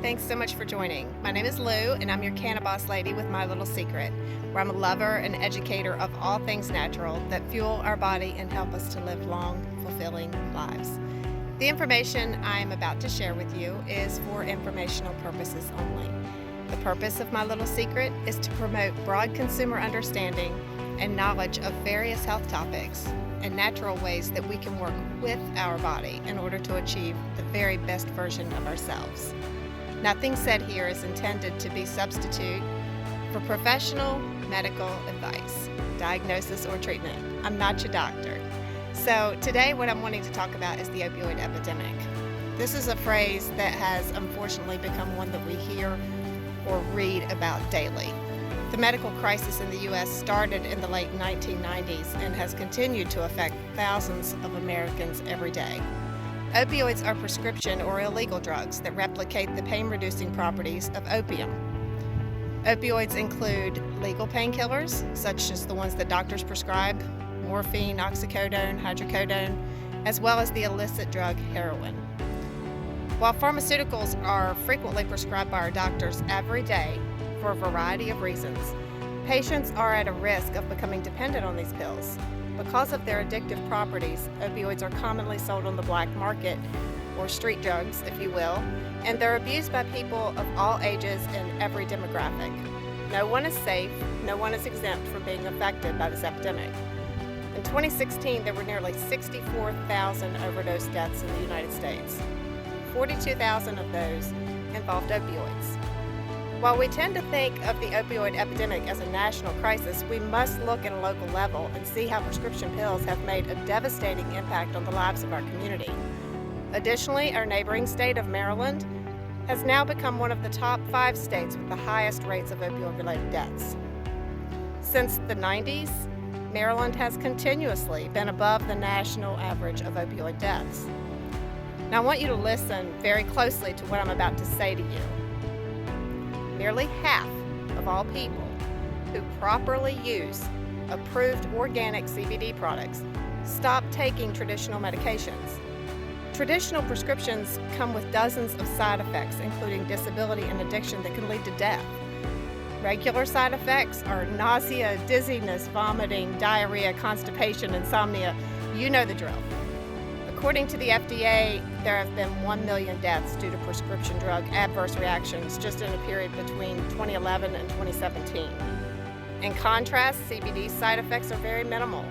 Thanks so much for joining. My name is Lou, and I'm your cannabis lady with My Little Secret, where I'm a lover and educator of all things natural that fuel our body and help us to live long, fulfilling lives. The information I'm about to share with you is for informational purposes only. The purpose of My Little Secret is to promote broad consumer understanding and knowledge of various health topics and natural ways that we can work with our body in order to achieve the very best version of ourselves. Nothing said here is intended to be substitute for professional medical advice, diagnosis, or treatment. I'm not your doctor. So today what I'm wanting to talk about is the opioid epidemic. This is a phrase that has unfortunately become one that we hear or read about daily. The medical crisis in the U.S. started in the late 1990s and has continued to affect thousands of Americans every day. Opioids are prescription or illegal drugs that replicate the pain-reducing properties of opium. Opioids include legal painkillers, such as the ones that doctors prescribe, morphine, oxycodone, hydrocodone, as well as the illicit drug heroin. While pharmaceuticals are frequently prescribed by our doctors every day for a variety of reasons, patients are at a risk of becoming dependent on these pills. Because of their addictive properties, opioids are commonly sold on the black market, or street drugs, if you will, and they're abused by people of all ages and every demographic. No one is safe, no one is exempt from being affected by this epidemic. In 2016, there were nearly 64,000 overdose deaths in the United States. 42,000 of those involved opioids. While we tend to think of the opioid epidemic as a national crisis, we must look at a local level and see how prescription pills have made a devastating impact on the lives of our community. Additionally, our neighboring state of Maryland has now become one of the top 5 states with the highest rates of opioid-related deaths. Since the 90s, Maryland has continuously been above the national average of opioid deaths. Now, I want you to listen very closely to what I'm about to say to you. Nearly half of all people who properly use approved organic CBD products stop taking traditional medications. Traditional prescriptions come with dozens of side effects, including disability and addiction that can lead to death. Regular side effects are nausea, dizziness, vomiting, diarrhea, constipation, insomnia. You know the drill. According to the FDA, there have been 1 million deaths due to prescription drug adverse reactions just in a period between 2011 and 2017. In contrast, CBD side effects are very minimal.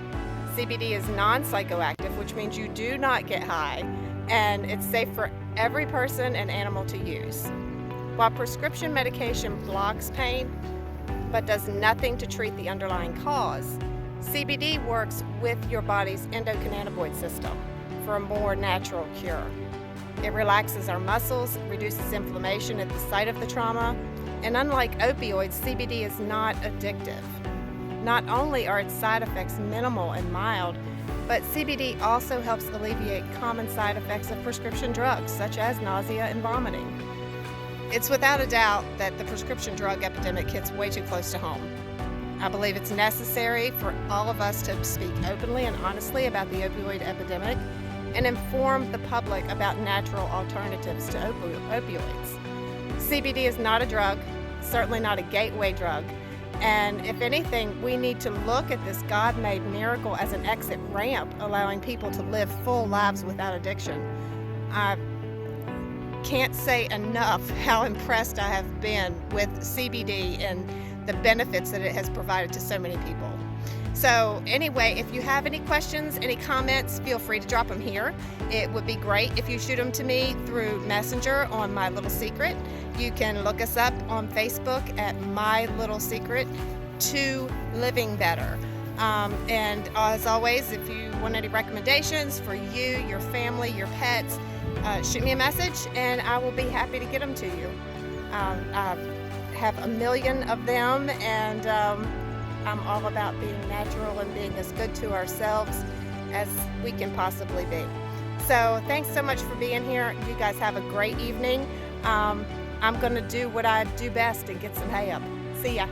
CBD is non-psychoactive, which means you do not get high, and it's safe for every person and animal to use. While prescription medication blocks pain, but does nothing to treat the underlying cause, CBD works with your body's endocannabinoid system for a more natural cure. It relaxes our muscles, reduces inflammation at the site of the trauma, and unlike opioids, CBD is not addictive. Not only are its side effects minimal and mild, but CBD also helps alleviate common side effects of prescription drugs, such as nausea and vomiting. It's without a doubt that the prescription drug epidemic hits way too close to home. I believe it's necessary for all of us to speak openly and honestly about the opioid epidemic and inform the public about natural alternatives to opioids. CBD is not a drug, certainly not a gateway drug, and if anything, we need to look at this God-made miracle as an exit ramp, allowing people to live full lives without addiction. I can't say enough how impressed I have been with CBD and the benefits that it has provided to so many people. So anyway, if you have any questions, any comments, feel free to drop them here. It would be great if you shoot them to me through Messenger on My Little Secret. You can look us up on Facebook at My Little Secret to Living Better. And as always, if you want any recommendations for you, your family, your pets, shoot me a message and I will be happy to get them to you. I have a million of them, and I'm all about being natural and being as good to ourselves as we can possibly be. So thanks so much for being here. You guys have a great evening. I'm going to do what I do best and get some hay up. See ya.